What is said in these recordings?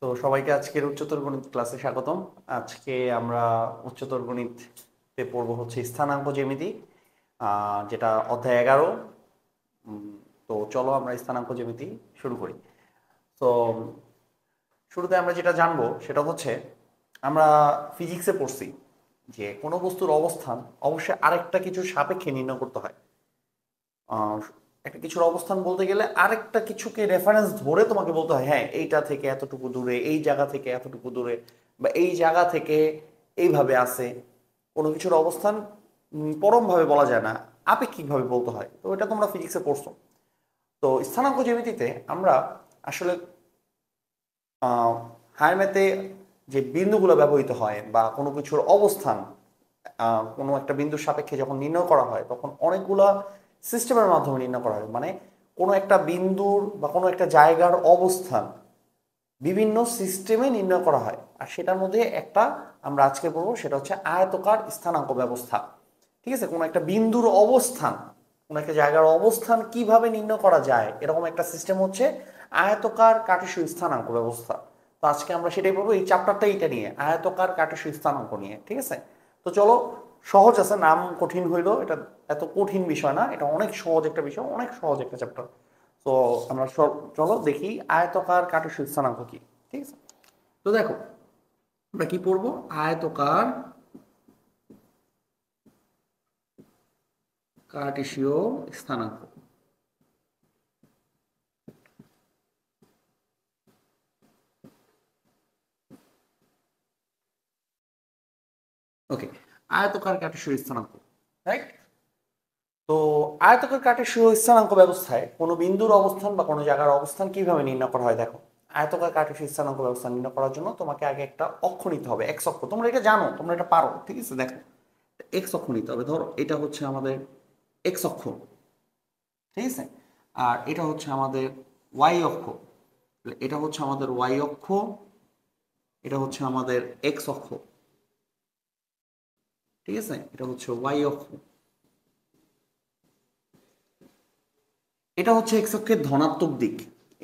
তো সবাইকে আজকের উচ্চতর গণিত ক্লাসে স্বাগতম। আজকে আমরা উচ্চতর গণিতে পড়বো হচ্ছে স্থানাঙ্ক জ্যামিতি, যেটা অধ্যায় 11। তো চলো আমরা স্থানাঙ্ক জ্যামিতি শুরু করি। তো শুরুতে আমরা যেটা জানবো সেটা হচ্ছে, আমরা ফিজিক্সে পড়ছি যে কোনো বস্তুর অবস্থান অবশ্যই আরেকটা কিছুর সাপেক্ষে নির্ণয় করতে হয়। আহ, একটা কিছুর অবস্থান বলতে গেলে আরেকটা কিছুকে রেফারেন্স ধরে তোমাকে বলতে হয়, হ্যাঁ এইটা থেকে এতটুকু দূরে, এই জায়গা থেকে এতটুকু দূরে, বা এই জায়গা থেকে এইভাবে আসে। কোনো কিছুর অবস্থান পরমভাবে বলা যায় না, আপেক্ষিকভাবে বলতে হয়। তো এটা তোমরা ফিজিক্সে পড়ছো। তো স্থানাঙ্ক জ্যামিতিতে আমরা আসলে হায়ার ম্যাথে যে বিন্দুগুলো ব্যবহৃত হয় বা কোনো কিছুর অবস্থান কোনো একটা বিন্দুর সাপেক্ষে যখন নির্ণয় করা হয়, তখন অনেকগুলা সিস্টেমের মাধ্যমে নির্ণয় করা হয়। মানে কোনো একটা বিন্দুর বা কোনো একটা জায়গার অবস্থান বিভিন্ন সিস্টেমে নির্ণয় করা হয়, আর সেটার মধ্যে একটা আমরা আজকে পড়বো, সেটা হচ্ছে আয়তকার স্থানাঙ্ক ব্যবস্থা। ঠিক আছে, কোনো একটা বিন্দুর অবস্থান, কোনো একটা জায়গার অবস্থান কিভাবে নির্ণয় করা যায়, এরকম একটা সিস্টেম হচ্ছে আয়তকার কার্টেসীয় স্থানাঙ্ক ব্যবস্থা। তো আজকে আমরা সেটাই পড়বো, এই চ্যাপ্টারটা এটা নিয়ে, আয়তকার কার্টেসীয় স্থানাঙ্ক নিয়ে। ঠিক আছে, তো চলো। সহজ আছে, নাম কঠিন হইলো, এটা এত কঠিন বিষয় না, এটা অনেক সহজ একটা বিষয়, অনেক সহজ একটা চ্যাপ্টার। তো আমরা চলো দেখি আয়তকার কার্টেসীয় স্থানাঙ্ক কি। ঠিক আছে, তো দেখো আমরা কি পড়বো, আয়তকার কার্টেসীয় স্থানাঙ্ক। ওকে, আয়তকার কার্টেসীয় স্থানাঙ্ক, রাইট। তো আয়তকার কার্টেসীয় স্থানাঙ্ক ব্যবস্থায় কোনো বিন্দুর অবস্থান বা কোনো জায়গার অবস্থান কিভাবে নির্ণয় করা হয়, দেখো। আয়তকার কার্টেসীয় স্থানাঙ্ক ব্যবস্থা নির্ণয় করার জন্য তোমাকে আগে একটা অক্ষ নিতে হবে, এক্স অক্ষ। তোমরা এটা জানো, তোমরা এটা পারো। ঠিক আছে, দেখো এক্স অক্ষ নিতে হবে। ধরো এটা হচ্ছে আমাদের এক্স অক্ষ, ঠিক আছে। আর এটা হচ্ছে আমাদের ওয়াই অক্ষ। এটা হচ্ছে আমাদের ওয়াই অক্ষ, এটা হচ্ছে আমাদের এক্স অক্ষ। ঠিক আছে, এটা হচ্ছে ওয়াই অক্ষ। এটা হচ্ছে এক্স অক্ষের ধনাত্মক দিক।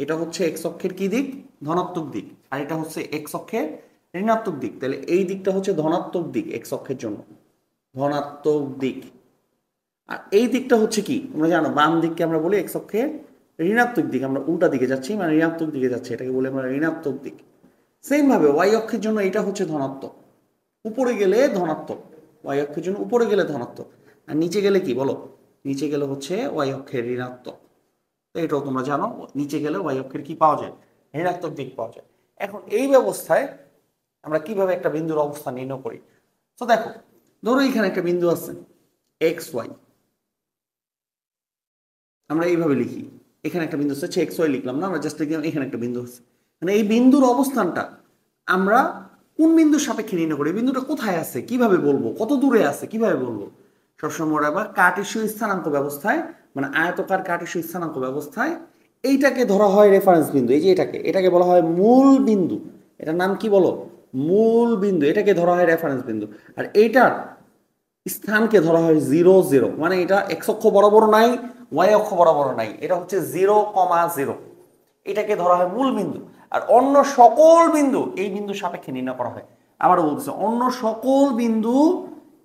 এটা হচ্ছে এক্স অক্ষের কি দিক? ধনাত্মক দিক। আর এটা হচ্ছে এক্স অক্ষের ঋণাত্মক দিক। তাহলে এই দিকটা হচ্ছে ধনাত্মক দিক এক্স অক্ষের জন্য, ধনাত্মক দিক। আর এই দিকটা হচ্ছে কি, তোমরা জানো বাম দিককে আমরা বলি এক্স অক্ষের ঋণাত্মক দিক। আমরা উল্টা দিকে যাচ্ছি, মানে ঋণাত্মক দিকে যাচ্ছি, এটাকে বলি আমরা ঋণাত্মক দিক। সেম ভাবে ওয়াই অক্ষের জন্য এটা হচ্ছে ধনাত্মক, উপরে গেলে ধনাত্মক। ওয়াই অক্ষের জন্য উপরে গেলে ধনাত্মক, আর নিচে গেলে কি বলো? নিচে গেলে হচ্ছে ওয়াই অক্ষের ঋণাত্মক। তো এটাও তোমরা জানো, নিচে গেলে ওয়াই অক্ষের কি পাওয়া যায়? ঋণাত্মক দিক পাওয়া যায়। এখন এই ব্যবস্থায় আমরা কিভাবে একটা বিন্দুর অবস্থান নির্ণয় করি? তো দেখো, ধরো এখানে একটা বিন্দু আছে এক্স ওয়াই, আমরা এইভাবে লিখি। এখানে একটা বিন্দু আছে, এক্স ওয়াই লিখলাম না, আমরা জাস্ট লিখলাম এখানে একটা বিন্দু আছে। মানে এই বিন্দুর অবস্থানটা আমরা কোন বিন্দুর সাপেক্ষে নির্ণয় করি? বিন্দুটা কোথায় আছে কিভাবে বলবো? কত দূরে আছে কিভাবে বলবো? সবসময় ওরা আবার কার্টেসীয় স্থানাঙ্ক ব্যবস্থায়, মানে আয়তকার কার্টেসীয় স্থানাঙ্ক ব্যবস্থায় এইটাকে ধরা হয় রেফারেন্স বিন্দু। এই যে এটাকে, এটাকে বলা হয় মূল বিন্দু। এটার নাম কি বলো? মূল বিন্দু। এটাকে ধরা হয় রেফারেন্স বিন্দু। আর এইটার স্থানকে ধরা হয় 0 0, মানে এটা এক্স অক্ষ বরাবর নাই, ওয়াই অক্ষ বরাবর নাই, এটা হচ্ছে 0,0। এটাকে ধরা হয় মূল বিন্দু। আর অন্য সকল বিন্দু এই বিন্দু সাপেক্ষে নির্ণয় করা হয়। আবারও বলতেছে, অন্য সকল বিন্দু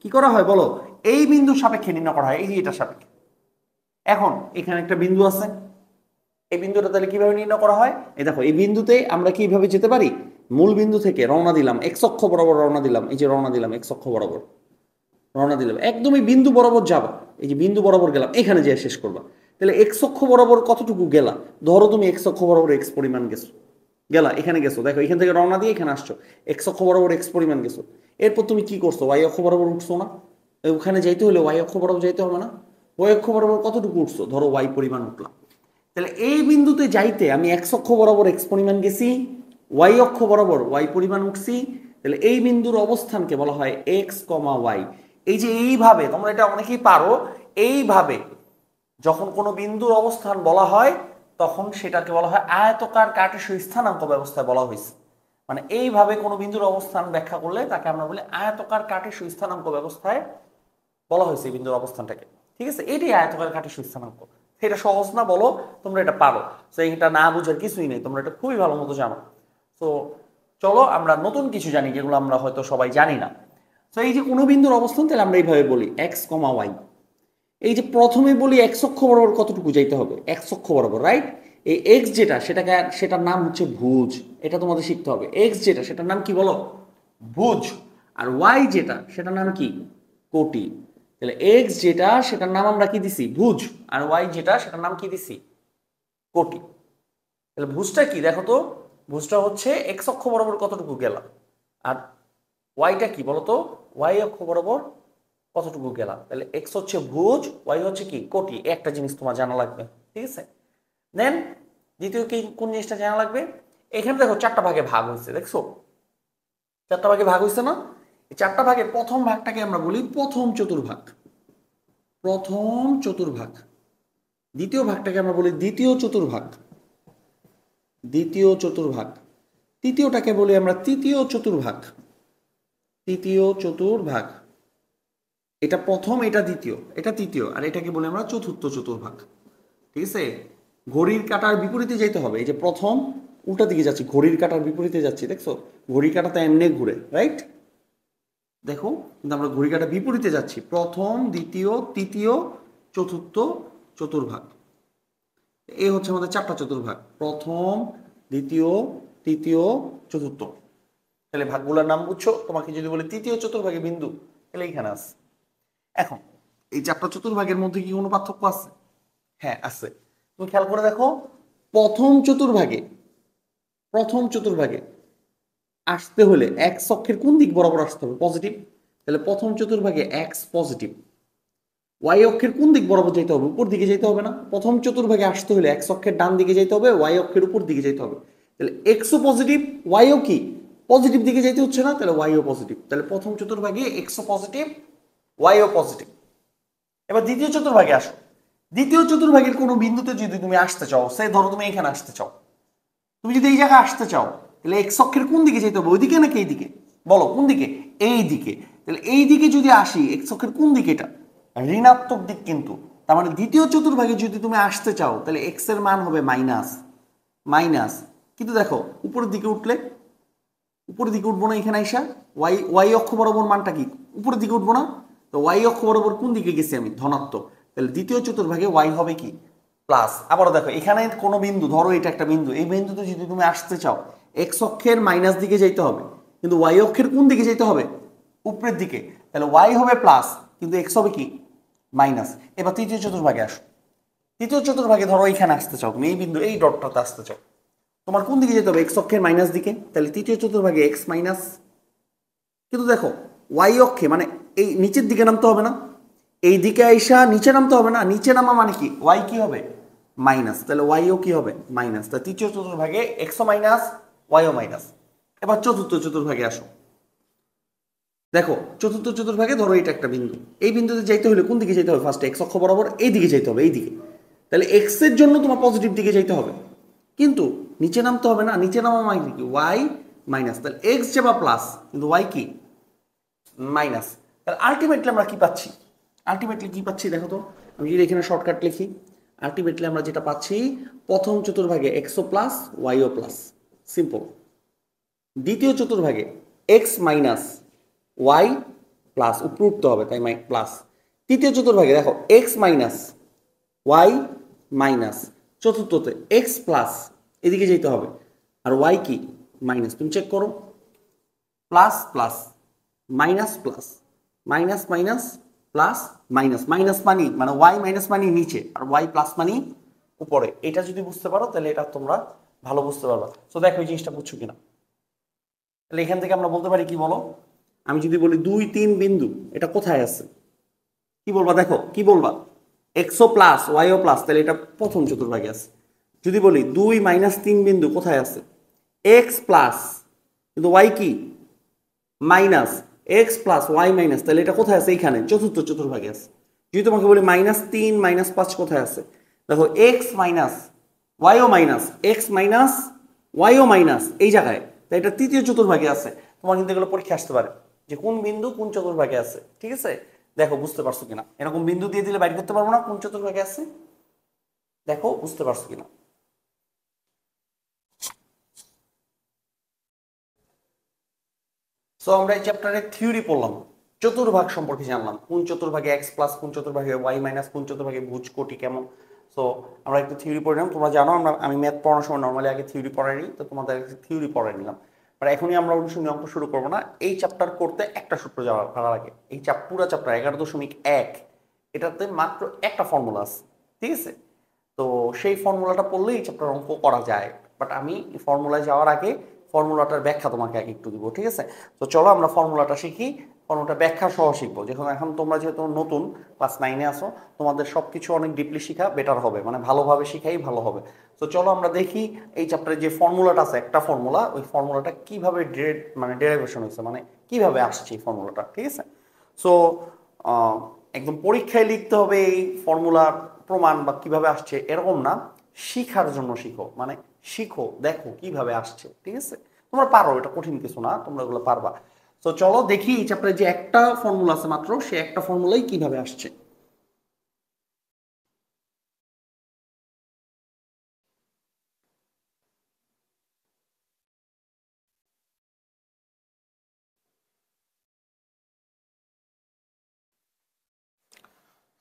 কি করা হয় বলো? এই বিন্দু সাপেক্ষে নির্ণয় করা হয়, এই যে এটা সাপেক্ষে। এখন এখানে একটা বিন্দু আছে, এই বিন্দুটা তাহলে কিভাবে নির্ণয় করা হয়? এই দেখো, এই বিন্দুতে আমরা কিভাবে যেতে পারি? মূল বিন্দু থেকে রওনা দিলাম, এক্স অক্ষ বরাবর রওনা দিলাম, এই যে রওনা দিলাম এক্স অক্ষ বরাবর রওনা দিলাম, একদমই বিন্দু বরাবর যাবা। এই যে বিন্দু বরাবর গেলাম, এখানে যেয়ে শেষ করবা। তাহলে এক্স অক্ষ বরাবর কতটুকু গেলা? ধরো তুমি এক্স অক্ষ বরাবর এক্স পরিমাণ গেছো, গেলা এখানে গেছো, দেখো এখান থেকে রওনা দিয়ে এখানে আসছো, এক্স অক্ষ বরাবর এক্স পরিমাণ গেছো। এরপর তুমি কি করছো? ওয়াই অক্ষ বরাবর উঠছো না? ওখানে যাইতে হলে ওয়াই অক্ষ বরাবর যাইতে হবে না? ওয়াই অক্ষ বরাবর কতটুকু উঠছো? ধরো ওয়াই পরিমাণ উঠলাম। তাহলে এই বিন্দুতে যাইতে আমি এক্স অক্ষ বরাবর এক্স পরিমাণ গেছি, ওয়াই অক্ষ বরাবর ওয়াই পরিমাণ উঠছি। তাহলে এই বিন্দুর অবস্থানকে বলা হয় এক্স কমা ওয়াই। এই যে এইভাবে, তোমরা এটা অনেকেই পারো, এইভাবে যখন কোনো বিন্দুর অবস্থান বলা হয় তখন সেটাকে বলা হয় আয়তকার কার্টেসীয় স্থানাঙ্ক ব্যবস্থায় বলা হয়েছে। মানে এইভাবে কোনো বিন্দুর অবস্থান ব্যাখ্যা করলে তাকে আমরা বলি আয়তকার কার্টেসীয় স্থানাঙ্ক ব্যবস্থায় বলা হয়েছে এই বিন্দুর অবস্থানটাকে। ঠিক আছে, এটাই আয়তকার কার্টেসীয় স্থানাঙ্ক। এটা সহজ না বলো? তোমরা এটা পারো। তো এটা না বুঝার কিছুই নেই, তোমরা এটা খুবই ভালো মতো জানো। তো চলো আমরা নতুন কিছু জানি যেগুলো আমরা হয়তো সবাই জানি না। তো এই যে কোনো বিন্দুর অবস্থান, তাহলে আমরা এইভাবে বলি এক্স কমা ওয়াই। এই যে প্রথমে বলি এক্স অক্ষ বরাবর কতটুকু যাইতে হবে, এক্স অক্ষ বরাবর, রাইট? এই এক্স যেটা সেটার নাম হচ্ছে ভুজ। এটা তোমাদের শিখতে হবে। এক্স যেটা সেটার নাম কি বলো? ভুজ। আর ওয়াই যেটা সেটার নাম কি? কোটি। তাহলে এক্স যেটা সেটার নাম আমরা কি দিছি? ভুজ। আর ওয়াই যেটা সেটার নাম কি দিছি? কোটি। তাহলে ভুজটা কি দেখো তো? ভুজটা হচ্ছে এক্স অক্ষ বরাবর কতটুকু গেলাম, আর ওয়াইটা কি বলতো? ওয়াই অক্ষ বরাবর কতটুকু গেলাম। তাহলে এক্স হচ্ছে ভুজ, ওয়াই হচ্ছে কি? কোটি। একটা জিনিস তোমার জানা লাগবে, ঠিক আছে? দেন দ্বিতীয় কি কোন জিনিসটা জানা লাগবে? এখানে দেখো চারটা ভাগে ভাগ হয়েছে, দেখছো? চারটা ভাগে ভাগ হয়েছে না? এই চারটা ভাগের প্রথম ভাগটাকে আমরা বলি প্রথম চতুর্ভাগ। প্রথম চতুর্ভাগ। দ্বিতীয় ভাগটাকে আমরা বলি দ্বিতীয় চতুর্ভাগ। দ্বিতীয় চতুর্ভাগ। তৃতীয়টাকে বলি আমরা তৃতীয় চতুর্ভাগ। তৃতীয় চতুর্ভাগ। এটা প্রথম, এটা দ্বিতীয়, এটা তৃতীয়, আর এটাকে বলি আমরা চতুর্থ চতুর্ভাগ। ঠিক আছে? ঘড়ির কাঁটার বিপরীতে যেতে হবে। এই যে প্রথম উল্টা দিকে যাচ্ছি, ঘড়ির কাঁটার বিপরীতে যাচ্ছি, দেখছো? ঘড়ির কাঁটা তো এমনি ঘুরে, রাইট? দেখো, কিন্তু আমরা ঘড়ির কাঁটার বিপরীতে যাচ্ছি। প্রথম, দ্বিতীয়, তৃতীয়, চতুর্থ চতুর্ভাগ। এই হচ্ছে আমাদের চারটা চতুর্ভাগ। প্রথম, দ্বিতীয়, তৃতীয়, চতুর্থ। তাহলে ভাগগুলোর নাম বুঝছো? তোমাকে যদি বলে তৃতীয় চতুর্ভাগে বিন্দু, তাহলে এইখানে আছে। এখন এই চারটা চতুর্ভাগের মধ্যে কি কোনো পার্থক্য আছে? হ্যাঁ আছে। তুমি খেয়াল করে দেখো, প্রথম চতুর্ভাগে, প্রথম চতুর্ভাগে আসতে হলে এক্স অক্ষের কোন দিক বরাবর আসতে হবে? পজিটিভ। তাহলে প্রথম চতুর্ভাগে এক্স পজিটিভ। ওয়াই অক্ষের কোন দিক বরাবর যেতে হবে? উপর দিকে যেতে হবে না? প্রথম চতুর্ভাগে আসতে হলে এক্স অক্ষের ডান দিকে যেতে হবে, ওয়াই অক্ষের উপর দিকে যেতে হবে। তাহলে এক্সও পজিটিভ, ওয়াইও কি পজিটিভ দিকে যেতে হচ্ছে না? তাহলে ওয়াইও পজিটিভ। তাহলে প্রথম চতুর্ভাগে এক্সও পজিটিভ, ওয়াইও পজিটিভ। এবার দ্বিতীয় চতুর্ভাগে আসো। দ্বিতীয় চতুর্ভাগের কোনো বিন্দুতে যদি তুমি আসতে চাও, সে ধরো তুমি এখানে আসতে চাও, তুমি যদি এই জায়গায় আসতে চাও, তাহলে এক্স অক্ষের কোন দিকে যেতে হবে? ওইদিকে নাকি এই দিকে? বলো কোন দিকে? এই দিকে। তাহলে এই দিকে যদি আসি, এক্স অক্ষের কোন দিকে? এটা ঋণাত্মক দিক কিন্তু। তার মানে দ্বিতীয় চতুর্ভাগে যদি তুমি আসতে চাও, তাহলে এক্স এর মান হবে মাইনাস। মাইনাস। কিন্তু দেখো উপরের দিকে উঠলে, উপরের দিকে উঠবো না এখানে আইসা? ওয়াই ওয়াই অক্ষ বরাবর মানটা কি? উপরের দিকে উঠবো না? তো ওয়াই অক্ষ বরাবর কোন দিকে গেছি আমি? ধনাত্মক। তাহলে দ্বিতীয় চতুর্ভাগে ওয়াই হবে কি? প্লাস। আবারও দেখো, এখানে কোনো বিন্দু, ধরো এটা একটা বিন্দু, এই বিন্দুতে যদি তুমি আসতে চাও, এক্স অক্ষের মাইনাস দিকে যেতে হবে, কিন্তু ওয়াই অক্ষের কোন দিকে যেতে হবে? উপরের দিকে। তাহলে ওয়াই হবে প্লাস, কিন্তু এক্স হবে কি? মাইনাস। এবার তৃতীয় চতুর্ভাগে আসো। তৃতীয় চতুর্ভাগে ধরো এখানে আসতে চাও তুমি, এই বিন্দু, এই ডটটাতে আসতে চাও, তোমার কোন দিকে যেতে হবে? এক্স অক্ষের মাইনাস দিকে। তাহলে তৃতীয় চতুর্ভাগে এক্স মাইনাস। কিন্তু দেখো ওয়াই অক্ষে মানে এই নিচের দিকে নামতে হবে না? এই দিকে আইসা নিচে নামতে হবে না? নিচে নামা মানে কি? ওয়াই কি হবে? মাইনাস। তাহলে ওয়াইও কি হবে? মাইনাস। তা তৃতীয় চতুর্ভাগে এক্সও মাইনাস, ওয়াইও মাইনাস। এবার চতুর্থ চতুর্ভাগে আসো। দেখো চতুর্থ চতুর্ভাগে ধরো এটা একটা বিন্দু, এই বিন্দুতে যাইতে হলে কোন দিকে যেতে হবে? ফার্স্ট এক্স অক্ষ বরাবর এই দিকে যেতে হবে, এই দিকে। তাহলে এক্স এর জন্য তোমার পজিটিভ দিকে যেতে হবে, কিন্তু নিচে নামতে হবে না? নিচে নামা মানে কি? Y minus. তাহলে এক্স যাবা প্লাস, কিন্তু ওয়াই কি? মাইনাস। তাহলে আলটিমেটলি আমরা কি পাচ্ছি? আলটিমেটলি কি পাচ্ছি দেখো তো? আমি যদি এখানে শর্টকাট লিখি, আলটিমেটলি আমরা যেটা পাচ্ছি, প্রথম চতুর্ভাগে এক্সও প্লাস, ওয়াইও প্লাস। সিম্পল। দ্বিতীয় চতুর্ভাগে এক্স মাইনাস, ওয়াই প্লাস, উপরে উঠতে হবে তাই প্লাস। তৃতীয় চতুর্ভাগে দেখো এক্স মাইনাস, ওয়াই মাইনাস। চতুর্থতে এক্স প্লাস, এদিকে যেতে হবে, আর ওয়াই কি? মাইনাস। তুমি চেক করো, plus plus, minus plus, minus minus, plus minus. Minus মানি মানে ওয়াই মাইনাস মানি নিচে, আর ওয়াই প্লাস মানি উপরে। এটা যদি বুঝতে পারো তাহলে এটা তোমরা ভালো বুঝতে পারবা। তো দেখো এই জিনিসটা বুঝছো কিনা। তাহলে এখান থেকে আমরা বলতে পারি কি বলো? আমি যদি বলি 2, 3 বিন্দু, এটা কোথায় আছে? কি বলবা? দেখো কি বলবা? এক্সও প্লাস, ওয়াইও প্লাস, তাহলে এটা প্রথম চতুর্ভাগে আছে। যদি বলি 2 - 3 বিন্দু কোথায় আছে? এক্স প্লাস, কিন্তু ওয়াই কি? Minus. X plus y minus, তাহলে এটা কোথায় আছে? এইখানে চতুর্থ চতুর্ভাগে আছে। যদি তোমাকে বলি -3 -5 কোথায় আছে? দেখো X minus, YO minus, x minus, YO minus, এই জায়গায়। তাই এটা তৃতীয় চতুর্ভাগে আছে। তোমার কিন্তু এগুলো পরীক্ষা আসতে পারে যে কোন বিন্দু কোন চতুর্ভাগে আছে। ঠিক আছে? দেখো বুঝতে পারছো কিনা। এরকম বিন্দু দিয়ে দিলে বাইর করতে পারবো না কোন চতুর্ভাগে আছে। দেখো বুঝতে পারছো কিনা। সো আমরা এই চ্যাপ্টারে থিওরি পড়লাম, চতুর্ভাগ সম্পর্কে জানলাম, কোন চতুর্ভাগে এক্স প্লাস, কোন চতুর্ভাগে ওয়াই মাইনাস, কোন চতুর্ভাগে ভুজ কোটি কেমন। সো আমরা একটু থিওরি পড়ে নিলাম। তোমরা জানো আমি ম্যাথ পড়ানোর সময় নর্মালি আগে থিওরি পড়াই নিই, তো তোমাদের থিওরি পড়াই নিলাম। বাট এখনই আমরা অনুশীলনী অঙ্ক শুরু করবো না। এই চ্যাপ্টার করতে একটা সূত্র জানার আগে, এই পুরো চ্যাপ্টার 11.1 এটাতে মাত্র একটা ফর্মুলা আছে, ঠিক আছে? তো সেই ফর্মুলাটা পড়লে এই চ্যাপ্টার অঙ্ক করা যায়। বাট আমি ফর্মুলায় যাওয়ার আগে ফর্মুলাটার ব্যাখ্যা তোমাকে আগে একটু দিব, ঠিক আছে? তো চলো আমরা ফর্মুলাটা শিখি, ফর্মুলাটা ব্যাখ্যা সহ শিখবো। যখন এখন তোমরা যেহেতু নতুন ক্লাস 9-এ আসো, তোমাদের সব কিছু অনেক ডিপলি শিখা বেটার হবে, মানে ভালোভাবে শিখাই ভালো হবে। তো চলো আমরা দেখি এই চ্যাপ্টারে যে ফর্মুলাটা আছে, একটা ফর্মুলা, ওই ফর্মুলাটা কিভাবে ডেরিভেশন হয়েছে, মানে কিভাবে আসছে এই ফর্মুলাটা, ঠিক আছে? সো একদম পরীক্ষায় লিখতে হবে এই ফর্মুলার প্রমাণ বা কিভাবে আসছে এরকম না, শিখার জন্য শিখো, মানে শিখো, দেখো কিভাবে আসছে, ঠিক আছে? তোমরা পারো, এটা কঠিন কিছু না, তোমরা এগুলো পারবা। তো চলো দেখি এই চ্যাপ্টারে যে একটা ফর্মুলা আছে মাত্র, সে একটা ফর্মুলাই কিভাবে আসছে।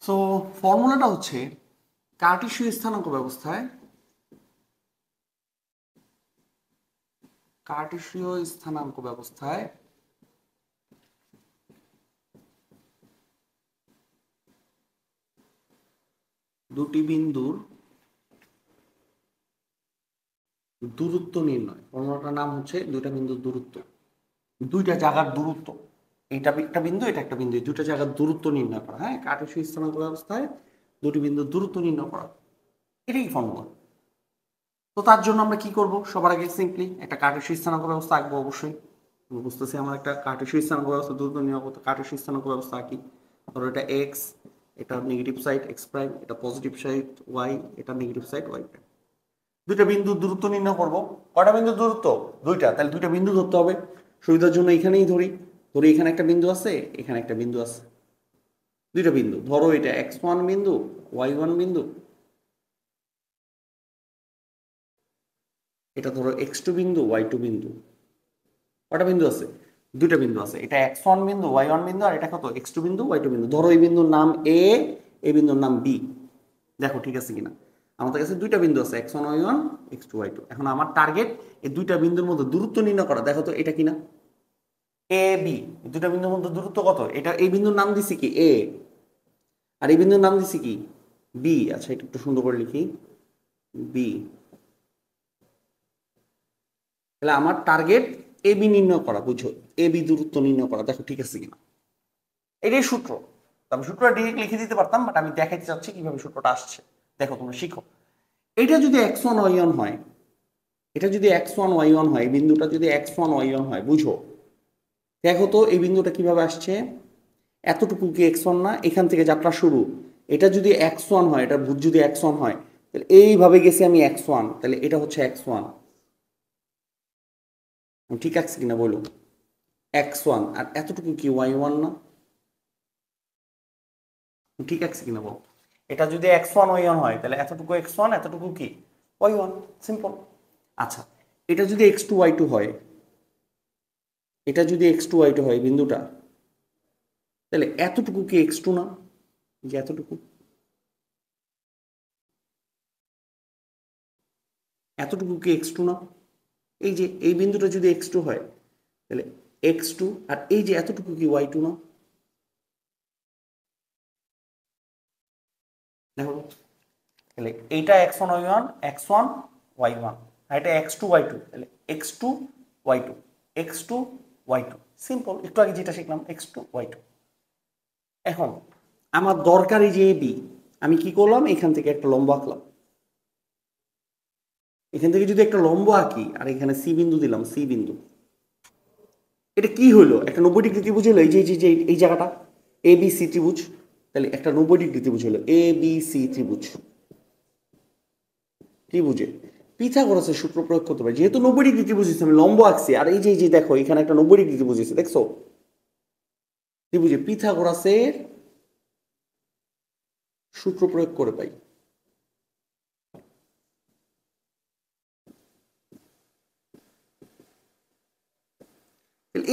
সো ফর্মুলাটা হচ্ছে কার্টেসীয় স্থানাঙ্ক ব্যবস্থায়, কার্টেসীয় স্থানাঙ্ক ব্যবস্থায় দুটি বিন্দুর দূরত্ব নির্ণয়। ফর্মুলাটার নাম হচ্ছে দুইটা বিন্দুর দূরত্ব, দুইটা জায়গার দূরত্ব, এটা একটা বিন্দু, এটা একটা বিন্দু, দুইটা জায়গার দূরত্ব নির্ণয় করা। হ্যাঁ, কার্টেসীয় স্থানাঙ্ক ব্যবস্থায় দুটি বিন্দুর দূরত্ব নির্ণয় করা, এটাই ফর্মুলা। তো তার জন্য আমরা কি করব? সবার আগে সিম্পলি একটা কার্টেসীয় স্থানাঙ্ক ব্যবস্থা আঁকবো অবশ্যই। আমি বুঝতেছি আমার একটা কার্টেসীয় স্থানাঙ্ক ব্যবস্থা দূরত্ব নির্ণয় করতে, কার্টেসীয় স্থানাঙ্ক ব্যবস্থা আঁকি। ধরো এটা এক্স, এটা নেগেটিভ সাইড এক্স প্রাইম, এটা পজিটিভ সাইড ওয়াই, এটা নেগেটিভ সাইড ওয়াই প্রাইম। দুইটা বিন্দুর দূরত্ব নির্ণয় করব। কয়টা বিন্দুর দূরত্ব? দুইটা, তাহলে দুইটা বিন্দু ধরতে হবে। সুবিধার জন্য এখানেই ধরি, এখানে একটা বিন্দু আছে, এখানে একটা বিন্দু আছে, দুইটা বিন্দু। ধরো এটা x1 বিন্দু, y1 বিন্দু, এটা ধরো x2 বিন্দু, y2 বিন্দু। কয়টা বিন্দু আছে? দুইটা বিন্দু আছে। এটা x1 বিন্দু, y1 বিন্দু, আর এটা কত? x2 বিন্দু, y2 বিন্দু। ধরো এই বিন্দুর নাম a, এই বিন্দুর নাম b। দেখো ঠিক আছে কিনা। আমাদের কাছে দুইটা বিন্দু আছে, x1 y1, x2 y2। এখন আমার টার্গেট এই দুইটা বিন্দুর মধ্যে দূরত্ব নির্ণয় করা। দেখো তো এটা কিনা, এ বি, দুইটা বিন্দুর মধ্যে দূরত্ব কত? এটা এই বিন্দুর নাম দিছি কি এ, আর এই বিন্দুর নাম দিছি কি বি। আচ্ছা এটা একটু সুন্দর করে লিখি, বি। তাহলে আমার টার্গেট এ বি নির্ণয় করা, বুঝো, এ বি দূরত্ব নির্ণয় করা। দেখো ঠিক আছে কিনা, এটাই সূত্র। আমি সূত্রটা ডিরেক্ট লিখে দিতে পারতাম, বাট আমি দেখাইতে চাচ্ছি কিভাবে সূত্রটা আসছে। দেখো তোমরা শিখো। এটা যদি x1 y1 হয়, এটা যদি x1 y1 হয়, এই বিন্দুটা যদি x1 y1 হয়, বুঝো, দেখো তো এই বিন্দুটা কিভাবে আসছে। এতটুকু কি x1 না? এখান থেকে যাত্রা শুরু। এটা যদি x1 হয়, এটা ভুজ যদি x1 হয়, তাহলে এইভাবে গেছি আমি x1, তাহলে এটা হচ্ছে x1। ঠিক আছে কিনা বলো? x1 আর এতটুকু কি y1 না? ঠিক আছে কিনা বল? এটা যদি x1 y1 হয়, তাহলে এতটুকু x1, এতটুকু কি y1। সিম্পল। আচ্ছা, এটা যদি x2 y2 হয়, এটা যদি x2 y2 হয় বিন্দুটা, তাহলে এতটুকু কি x2 না? যে এতটুকু, এতটুকু কি x2 না? এই যে এই বিন্দুটা যদি x2 হয়, তাহলে x2, আর এই যে এতটুকু কি y2 না? দেখো, তাহলে এইটা x1 y1, x1 y1, আর এটা x2 y2, তাহলে x2 y2, x2 y2। Simple. একটু আগে যেটা শিখলাম x2 y2। এখন আমার দরকারি যে বি, আমি কি করলাম? এখান থেকে একটা লম্ব আঁকলাম। এখান থেকে যদি একটা লম্ব আঁকি আর এখানে সি বিন্দু দিলাম, সি বিন্দু, এটা কি হলো? একটা 90 ডিগ্রি ত্রিভুজ হলো। এই যে এই জায়গাটা এ বি সি ত্রিভুজ, তাহলে একটা 90 ডিগ্রি ত্রিভুজ হলো এ বি সি ত্রিভুজ। ত্রিভুজে পিথাগোরাসের সূত্র প্রয়োগ করতে পারি, যেহেতু 90 ডিগ্রি ত্রিভুজ আমি লম্ব আঁকছি, আর এই যে দেখো এখানে একটা 90 ডিগ্রি ত্রিভুজ দেখছো, ত্রিভুজে পিথাগোরাসের সূত্র প্রয়োগ করে পাই।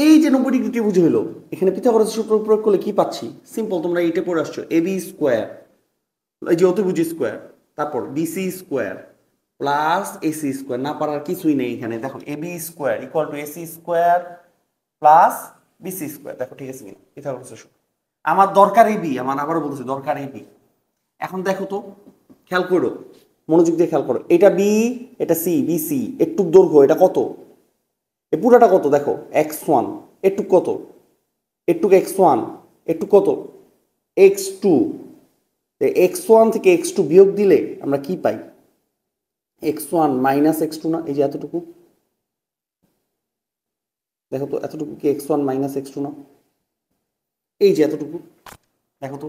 এই যে 90 ডিগ্রি ত্রিভুজ হলো, এখানে পিথাগোরাসের সূত্র প্রয়োগ করলে কি পাচ্ছি? সিম্পল, তোমরা এইটা পড়ে আসছো, এবি স্কোয়ার, এই যে অতিভুজ স্কোয়ার, তারপর BC square plus AC square, না পারার কিছুই নেই এখানে। দেখো AB square equal to AC square plus BC square, দেখো ঠিক আছে কিনা পিথাগোরাসের সূত্র। আমার দরকার এবি, আমার আবারও বলছি দরকার এবি। এখন দেখো তো, খেয়াল করো, মনোযোগ দিয়ে খেয়াল করো, এটা বি, এটা সি, বিসি, একটু দৈর্ঘ্য, এটা কত? এই পুরাটা কত? দেখো x1, একটু কত? একটু x1, একটু কত? x2। x1 থেকে x2 বিয়োগ দিলে আমরা কি পাই? x1 মাইনাস x2 না? এই যে এতটুকু, দেখো তো এতটুকু কি x1 মাইনাস x2 না? এই যে এতটুকু, দেখো তো,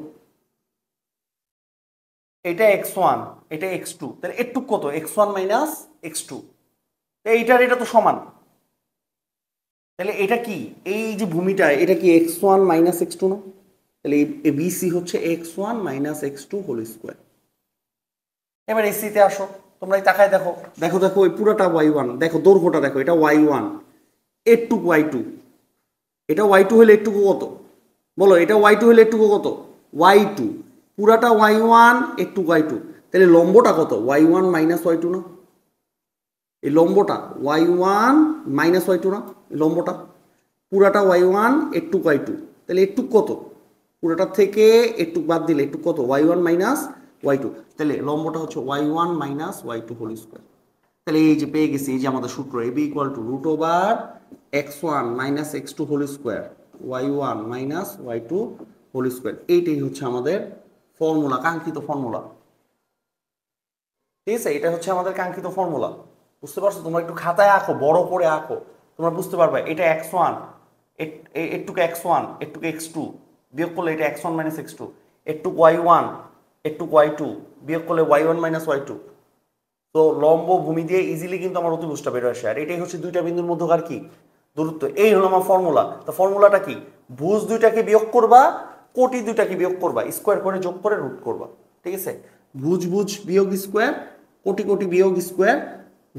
এটা x1, এটা x2, তাহলে একটু কত? x1 মাইনাস x2, এইটার এটা তো সমান। তাহলে এটা কি, এই যে ভূমিটা, এটা কি x1 মাইনাস x2 না? তাহলে এই বিসি হচ্ছে x1 minus x2 whole square. এবার এসিতে আসো, তোমরা তাকায় দেখো, দেখো দেখো ওই পুরোটা y1, দেখো দৈর্ঘ্যটা দেখো, এটা y1, এটুকু y2, এটা y2 হলে একটুকু কত? বলো, এটা y2 হলে একটুকু কত? y2, পুরাটা y1, একটু y2, তাহলে লম্বটা কত? y1 মাইনাস y2 না? এই লম্বটা y1 মাইনাস y2 না? লম্বটা পুরাটা y1, একটু y2, তাহলে একটু কত? পুরোটার থেকে একটু বাদ দিলে একটু কত? y1 মাইনাস y2, তাহলে লম্বটা হচ্ছে y1 minus y2 whole square. তাহলে এই যে পেয়ে গেছি, এই যে আমাদের সূত্র AB equal to root over x1 minus x2 whole square, y1 minus y2 whole square. এইটাই হচ্ছে আমাদের ফর্মুলা, কাঙ্ক্ষিত ফর্মুলা। ঠিক আছে, এটা হচ্ছে আমাদের কাঙ্ক্ষিত ফর্মুলা। বুঝতে পারছো? তোমরা একটু খাতায় আঁকো, বড় করে আঁকো, তোমরা বুঝতে পারবে। এটা x1, একটুকু x1, একটুকু x2 বিয়োগ করলে এটা x1 মাইনাস x2, একটুকু y1, একটুকু y2 বিয়োগ করলে y1 মাইনাস y2। তো লম্ব ভূমি দিয়ে ইজিলি কিন্তু আমার অতিভুজটা বের আসে। আর এটাই হচ্ছে দুইটা বিন্দুর মধ্যকার কি দূরত্ব। এই হলো আমার ফর্মুলা। তো ফর্মুলাটা কি? ভুজ দুইটাকে বিয়োগ করবা, কোটি দুইটাকে বিয়োগ করবা, স্কোয়ার করে যোগ করে রুট করবা। ঠিক আছে, ভুজ ভুজ বিয়োগ স্কোয়ার, কোটি কোটি বিয়োগ স্কোয়ার,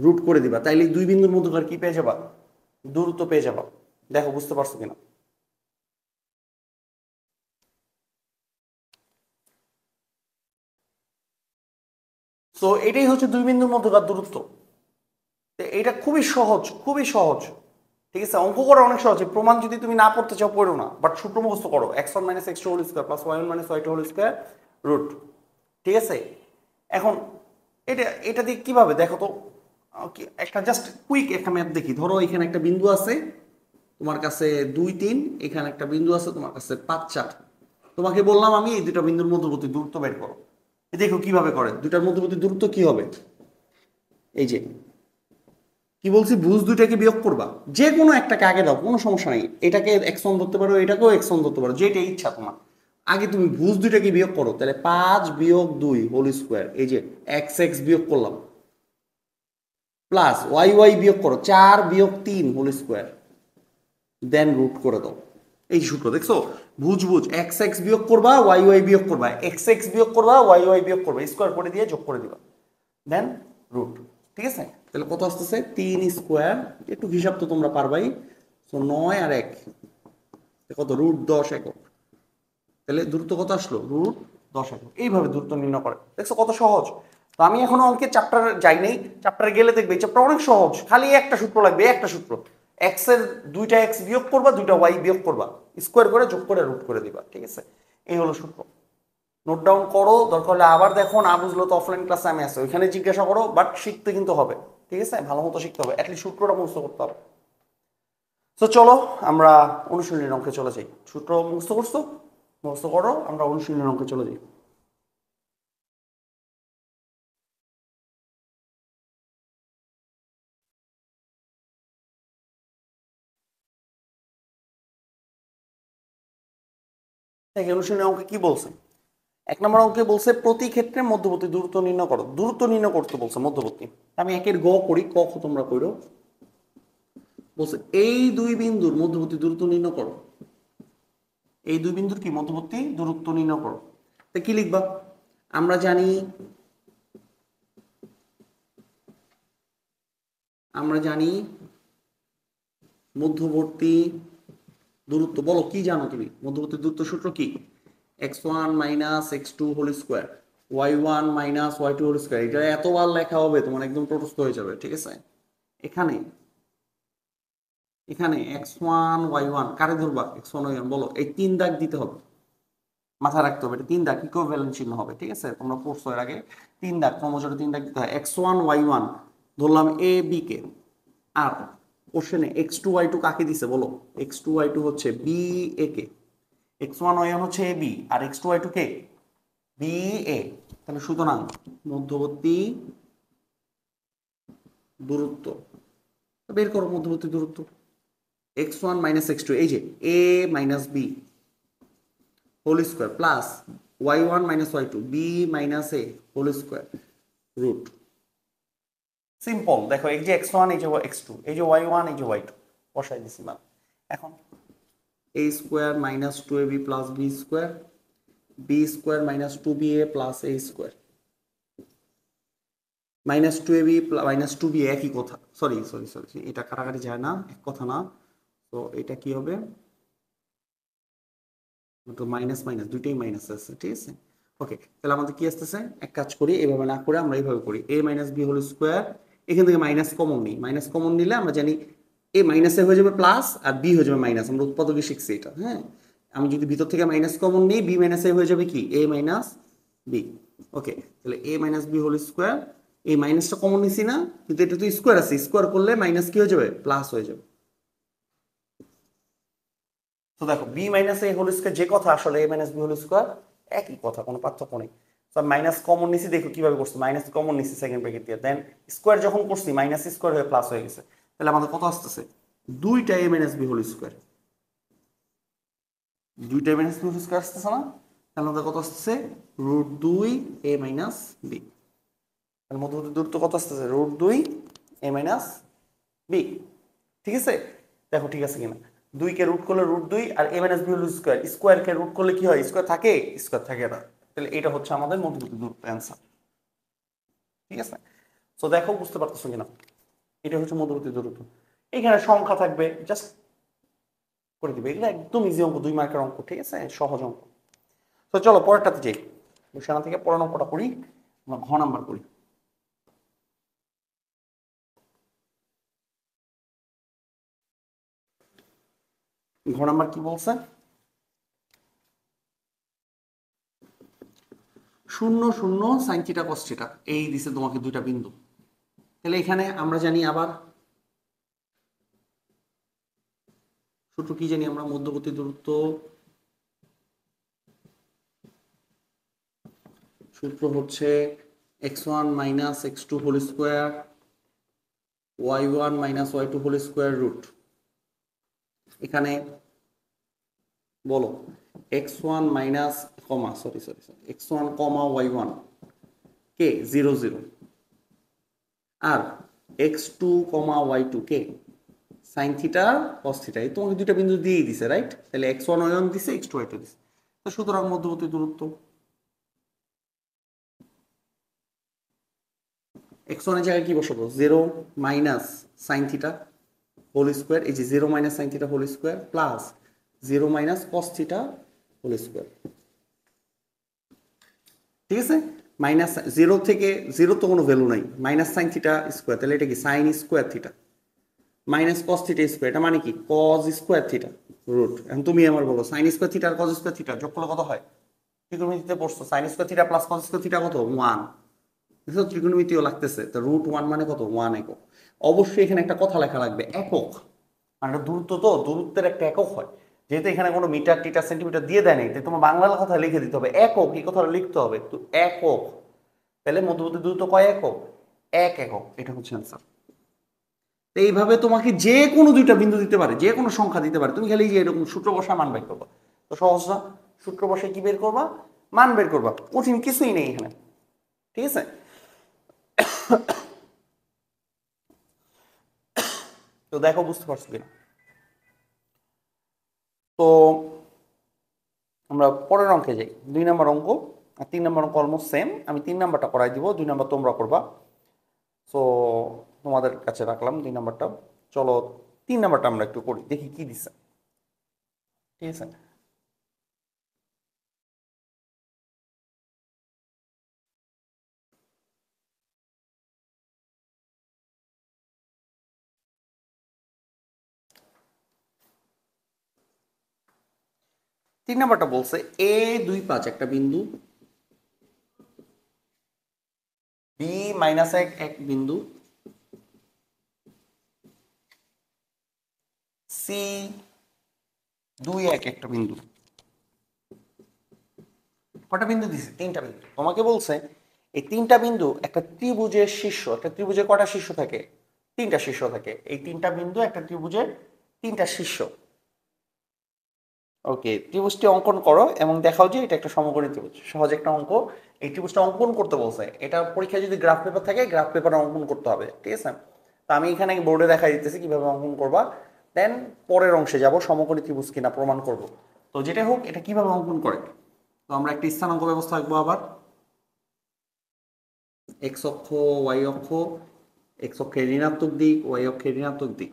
রুট করে দিবা, তাইলে দুই বিন্দুর মধ্যকার কি পেয়ে যাবা? দূরত্ব পেয়ে যাবা। দেখো বুঝতে পারছো কিনা। তো এটাই হচ্ছে দুই বিন্দুর মধ্যকার দূরত্ব। এটা খুবই সহজ, খুবই সহজ। ঠিক আছে, অঙ্ক করা অনেক সহজ। প্রমাণ যদি তুমি না পড়তে চাও পড়ো না, বাট সূত্র মুখস্থ করো, x1 minus x2 whole square plus y1 minus y2 whole square root. ঠিক আছে, এখন এটা এটা দিয়ে কিভাবে দেখো তো, একটা জাস্ট কুইক একটা ম্যাথ দেখি। ধরো এখানে একটা বিন্দু আছে তোমার কাছে 2 3, এখানে একটা বিন্দু আছে তোমার কাছে 5 4। তোমাকে বললাম আমি এই দুটা বিন্দুর মধ্যবর্তী দূরত্ব বের করো। দেখো কিভাবে করে, দুটার মধ্যবর্তী দূরত্ব কি হবে। এই যে কি বলছি, ভুজ দুইটাকে বিয়োগ করবা, যে কোনো একটাকে আগে দাও, কোনো সমস্যা নেই। এটাকে x1 ধরতে পারো, এটাকেও x1 ধরতে পারো, যেটা ইচ্ছা তোমার। আগে তুমি ভুজ দুইটাকে বিয়োগ করো, তাহলে 5 বিয়োগ 2 হোল স্কোয়ার, এই যে x বিয়োগ করলাম, প্লাস y বিয়োগ করো 4 বিয়োগ 3 হোল স্কোয়ার, দেন রুট করে দাও। এই সূত্র দেখছো, ভুজ ভুজ x বিয়োগ করবা, y বিয়োগ করবা, x বিয়োগ করবা, y বিয়োগ করবা, স্কোয়ার করে দিয়ে যোগ করে দিবা, দেন রুট। ঠিক আছে, তাহলে কত আসতেছে? 3 স্কোয়ার, একটু হিসাব তো তোমরা পারবাই। তো 9 আর 1 কত? রুট 10 একক। তাহলে দূরত্ব কত আসলো? রুট 10 একক। এইভাবে দূরত্ব নির্ণয় করে। দেখছো কত সহজ। তো আমি এখনো অঙ্কের চ্যাপ্টার যাই নাই, চ্যাপ্টারে গেলে দেখবে এই চ্যাপ্টার অনেক সহজ। খালি একটা সূত্র লাগবে, একটা সূত্র, এক্স এর দুইটা এক্স বিয়োগ করবা, দুইটা ওয়াই বিয়োগ করবা, স্কোয়ার করে যোগ করে রুট করে দিবা। ঠিক আছে, এই হলো সূত্র। নোট ডাউন করো, দরকার হলে আবার দেখো, না বুঝলো তো অফলাইন ক্লাসে আমি আসি, ওইখানে জিজ্ঞাসা করো, বাট শিখতে কিন্তু হবে। ঠিক আছে, ভালো মতো শিখতে হবে, অ্যাটলিস্ট সূত্রটা মুখস্থ করতে হবে। তো চলো আমরা অনুশীলনীর অঙ্কে চলে যাই। সূত্র মুখস্থ করছো? মুখস্থ করো, আমরা অনুশীলনীর অঙ্কে চলে যাই। দেখি অনুশীলনীর অঙ্কে কি বলছে। 1 নম্বর অঙ্কে বলছে প্রতি ক্ষেত্রে মধ্যবর্তী দূরত্ব নির্ণয় করো। দূরত্ব নির্ণয় করতে বলছে মধ্যবর্তী। আমি একের গ করি, ক তোমরা করো। বলছে এই দুই বিন্দুর মধ্যবর্তী দূরত্ব নির্ণয় করো। এই দুই বিন্দুর কি মধ্যবর্তী দূরত্ব নির্ণয় করো। তা কি লিখবা? আমরা জানি, আমরা জানি মধ্যবর্তী দূরত্ব বলো, কি জানো তুমি? মধ্যবর্তী দূরত্ব সূত্র কি? x1 minus x2 whole square, y1 minus y2 whole square. এটা এতবার লেখা হবে তোমার একদম তটস্থ হয়ে যাবে, ঠিক আছে? এখানে এখানে x1 y1 কারে ধরবা? x1 y1 বলো, এই তিন দাগ দিতে হবে, মাথায় রাখতে হবে, এটা তিন দাগ ইকুইভ্যালেন্ট চিহ্ন হবে, ঠিক আছে? তোমরা পড়ছো এর আগে, তিন দাগ ক্রমজোরে তিন দাগ দিতে হয়। x1 y1 ধরলাম এ বি কে, আর কোশ্চেনে x2 y2 কাকে দিছে বলো? x2 y2 হচ্ছে B A K, x1 y1 হচ্ছে A B, R x2 y2 K B A. তাহলে সুতরাং মধ্যবর্তী দূরত্ব বের করো, মধ্যবর্তী দূরত্ব x1 মাইনাস x2, এই যে a minus B whole square plus y1 minus y2 B minus A whole square root. Simple, দেখো এই যে x1 এই যে x2 এই যে y1 এই যে y2 বসাই দিছি মান। এখন a square minus 2ab plus b square, b square minus 2ba plus a square, minus 2ab minus 2b একই কথা, সরি সরি সরি, এটা কাটাকাটি যায় না, এক কথা না। তো এটা কি হবে? তো মাইনাস মাইনাস দুইটাই মাইনাস আছে, ঠিক আছে? ওকে, তাহলে আমাদের কি আসতেছে? এক কাজ করি, এভাবে না করে আমরা এইভাবে করি, a minus B whole square, এখান থেকে মাইনাস কমন নিই, মাইনাস কমন নিলে আমরা জানি এ মাইনাসে হয়ে যাবে প্লাস আর বি হয়ে যাবে মাইনাস, আমরা উৎপাদকে শিখছি এটা, হ্যাঁ? আমি যদি ভিতর থেকে মাইনাস কমন নিই, বি মাইনাস এ হয়ে যাবে কি এ মাইনাস বি। ওকে, তাহলে এ মাইনাস বি হোল স্কোয়ার, এই মাইনাসটা কমন নিছি না, কিন্তু এটা তো স্কোয়ার আছে, স্কোয়ার করলে মাইনাস কি হয়ে যাবে? প্লাস হয়ে যাবে। তো দেখো B minus A whole square যে কথা, আসলে এ মাইনাস বি হোল স্কোয়ার একই কথা, কোনো পার্থক্য নেই। তো মাইনাস কমন নিছি, দেখো কিভাবে করছি, মাইনাস কমন নিছি সেকেন্ড ব্র্যাকেট দিয়ে, দেন স্কোয়ার যখন করছি মাইনাস স্কোয়ার হয়ে প্লাস হয়ে গেছে। তাহলে আমাদের কত আসতেছে? দুইটা এ মাইনাস বি হোল স্কোয়ার, দুইটা এ মাইনাস বি হোল স্কোয়ার আসতেছে না? তাহলে আমাদের কত আসতেছে? রুট 2 এ মাইনাস বি। তাহলে মধ্যবর্তী দূরত্ব কত আসতেছে? রুট 2 এ মাইনাস বি, ঠিক আছে? দেখো ঠিক আছে কিনা, 2 কে রুট করলে রুট 2 আর a minus B whole square, square কে রুট করলে কি হয়? স্কয়ার থাকে, স্কয়ার থাকে না। তাহলে এটা হচ্ছে আমাদের মধ্যবর্তী দূরত্ব অ্যানসার, ঠিক আছে? সো দেখো বুঝতে পারতেছো কিনা, এটা হচ্ছে মধ্যবর্তী দূরত্ব। এখানে সংখ্যা থাকবে, জাস্ট করে দিবে, এটা একদম ইজি অঙ্ক, 2 মার্কের অঙ্ক, ঠিক আছে? সহজ অঙ্ক। তো চলো পরেরটাতে যাই, সেখান থেকে পরের অঙ্কটা করি, আমরা ঘ নাম্বার করি। ঘ নাম্বার কি বলছে? শূন্য শূন্য সাইন থিটা কস থিটা, এই দিছে তোমাকে দুইটা বিন্দু। তাহলে এখানে আমরা জানি আবার সূত্র কি জানি আমরা? মধ্যবর্তী দূরত্ব সূত্র হচ্ছে x1 minus x2 whole square, y1 minus y2 whole square root. এখানে বলো x1 minus comma sorry sorry sorry x1 comma y1 কে 0 0, আর x2 কমা y2 কে সাইন থিটা কস থিটা, এই তোমাকে দুইটা বিন্দু দিয়েই দিছে, রাইট? তাহলে x1 y1 দিছে, x2 y2 দিছে। তো সুতরাং মধ্যবর্তী দূরত্ব x1 এর জায়গায় কি বসাবো? 0 minus sine theta whole square, এই যে 0 minus sine theta whole square plus 0 minus cos theta whole square, ঠিক আছে? মাইনাস 0 থেকে 0 তো কোনো ভ্যালু নাই, মাইনাস সাইন থিটা স্কোয়ার, তাহলে এটা কি sine square theta minus cos theta square, এটা মানে কি কজ স্কোয়ার থিটা রুট। এখন তুমি আমার বলো সাইন স্কোয়ার থিটা আর কজ স্কোয়ার থিটা যোগ করলে কত হয়? ত্রিকোণমিতিতে পড়ছো, sine square theta plus cos square theta কত? 1। দেখো ত্রিকোণমিতিও লাগতেছে, তো রুট 1 মানে কত? 1 একক। অবশ্যই এখানে একটা কথা লেখা লাগবে, একক, মানে দূরত্ব, তো দূরত্বের একটা একক হয়, যেহেতু এখানে কোনো মিটার টিটার সেন্টিমিটার দিয়ে দেয় নাই, তাই তোমার বাংলা কথা লিখে দিতে হবে একক, এই কথাটা লিখতে হবে, তো একক। তাহলে মধ্যবর্তী দূরত্ব কয় একক? 1 একক, এটা হচ্ছে অ্যান্সার। এইভাবে তোমাকে যে কোনো দুইটা বিন্দু দিতে পারে, যে কোনো সংখ্যা দিতে পারে, তুমি খালি যে এরকম সূত্র বসা মান বের করবা, তো সহজ না? সূত্র বসে কি বের করবা? মান বের করবা, কঠিন কিছুই নেই এখানে, ঠিক আছে? তো দেখো বুঝতে পারছো কিনা। তো আমরা পরের অঙ্কে যাই, 2 নম্বর অঙ্ক আর 3 নম্বর অঙ্ক অলমোস্ট সেম, আমি 3 নাম্বারটা করাই দিব, 2 নাম্বার তোমরা করবা। সো তোমাদের কাছে রাখলাম 2 নাম্বারটা। চলো 3 নাম্বারটা আমরা একটু করি, দেখি কি দিছে। ঠিক আছে, তিন নাম্বারটা বলছে এ 2 5 একটা বিন্দু, বি -1 এক বিন্দু, সি 2 1 একটা বিন্দু। কটা বিন্দু দিছে? 3টা বিন্দু। তোমাকে বলছে এই 3টা বিন্দু একটা ত্রিভুজের শীর্ষ, একটা ত্রিভুজের কটা শীর্ষ থাকে? 3টা শীর্ষ থাকে। এই 3টা বিন্দু একটা ত্রিভুজের 3টা শীর্ষ। ওকে, ত্রিভুজটি অঙ্কন করো এবং দেখাও যে এটা একটা সমকোণী ত্রিভুজ। সহজ একটা অঙ্ক। এই ত্রিভুজটা অঙ্কন করতে বলছে, এটা পরীক্ষায় যদি গ্রাফ পেপার থাকে গ্রাফ পেপারে অঙ্কন করতে হবে। ঠিক আছে, তো আমি এখানে বোর্ডে দেখা দিতেছি কিভাবে অঙ্কন করবা, দেন পরের অংশে যাব সমকোণী ত্রিভুজ কিনা প্রমাণ করব। তো যেটা হোক, এটা কিভাবে অঙ্কন করে। তো আমরা একটা স্থানাঙ্ক ব্যবস্থা আঁকবো আবার। এক্স অক্ষ, ওয়াই অক্ষ, এক্স অক্ষের ঋণাত্মক দিক, ওয়াই অক্ষের ঋণাত্মক দিক।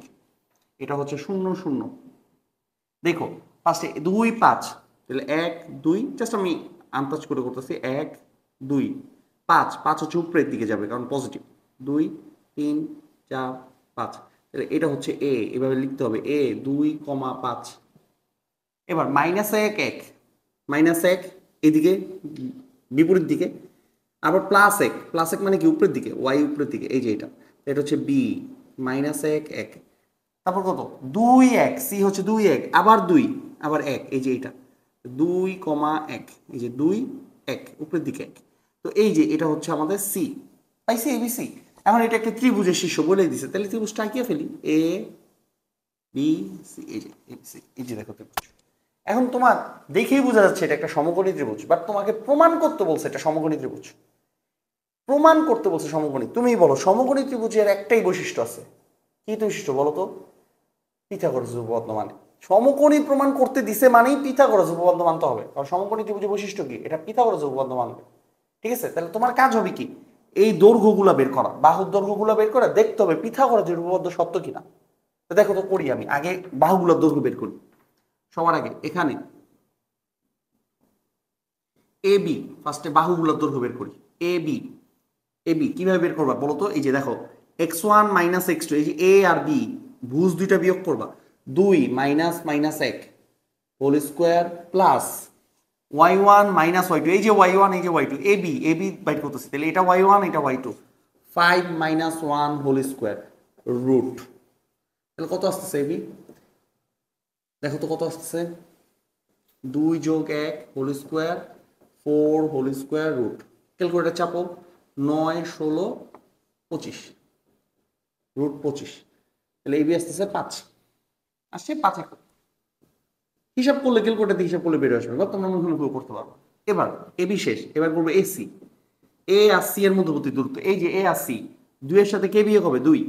এটা হচ্ছে 0 0। দেখো ফার্স্টে 2 5, তাহলে 1 2, জাস্ট আমি আন্দাজ করে করতেছি 1 2 5, 5 হচ্ছে উপরের দিকে যাবে কারণ পজিটিভ। 2 3 4 5, তাহলে এটা হচ্ছে এ, এভাবে লিখতে হবে এ 2, 5। এবার -1 1, -1 এদিকে বিপরীত দিকে, আবার +1, +1 মানে কি উপরের দিকে, ওয়াই উপরের দিকে, এই যে এটা হচ্ছে বি -1 1। তারপর কত 2 1, সি হচ্ছে 2 1, আবার 2 আবার 1, এই যে এটা 2, 1, এই যে 2 1 উপরের দিকে 1। তো এই যে এটা হচ্ছে আমাদের সি, পাইছি এবিসি। এখন এটা একটা ত্রিভুজের শীর্ষ বলে দিছে, তাহলে ত্রিভুজটা আঁকিয়ে ফেলি এ বি সি, এই যে এবিসি, এই যে দেখো ত্রিভুজ। এখন তোমার দেখেই বোঝা যাচ্ছে এটা একটা সমকোণী ত্রিভুজ, বাট তোমাকে প্রমাণ করতে বলছে এটা সমকোণী ত্রিভুজ। প্রমাণ করতে বলছে সমকোণী। তুমিই বলো সমকোণী ত্রিভুজের একটাই বৈশিষ্ট্য আছে, কি বৈশিষ্ট্য বলো তো? পিথাগোরাস উপপাদ্য মানে। সমকোণী প্রমাণ করতে দিছে মানেই পিথাগোরাস উপপাদ্য মানতে হবে, কারণ সমকোণী ত্রিভুজের বৈশিষ্ট্য কি? এটা পিথাগোরাস উপপাদ্য মানবে। ঠিক আছে, তাহলে তোমার কাজ হবে কি, এই দৈর্ঘ্যগুলো বের করা, বাহুর দৈর্ঘ্যগুলো বের করে দেখতে হবে পিথাগোরাসের উপপাদ্য সত্য কিনা। তো দেখো তো করি, আমি আগে বাহুগুলোর দৈর্ঘ্য বের করি। সবার আগে এখানে এ বি, ফার্স্টে বাহুগুলোর দৈর্ঘ্য বের করি। এ বি, এ বি কিভাবে বের করবা বলো তো? এই যে দেখো x1 - x2, এই যে এ আর বি ভুজ দুইটা বিয়োগ করবা, 2 -1 whole square plus y1 - y2, এই যে y1 এই যে y2, এ বি বাইট করতেছি, তাহলে এটা y1 এটা y2, 5 - 1 হোল স্কোয়ার রুট। তাহলে কত আসতেছে এ বি? দেখো তো কত আসতেছে, 2 + 1 whole square 4 whole square root. Calculator চাপো, 9 16 25, রুট 25। তাহলে এবি আসতেছে 5, আসছে 5 একক। হিসাব করলে ক্যালকুলেটার দিয়ে হিসাব করলে বেরো আসবে, বা তোমরা মনে হলে করতে পারবো। এবার এবি শেষ, এবার করবো এসি। এ আর সি এর মধ্যবর্তী দূরত্ব, এই যে এ আর সি, 2 এর সাথে কে বিয়োগ হবে 2,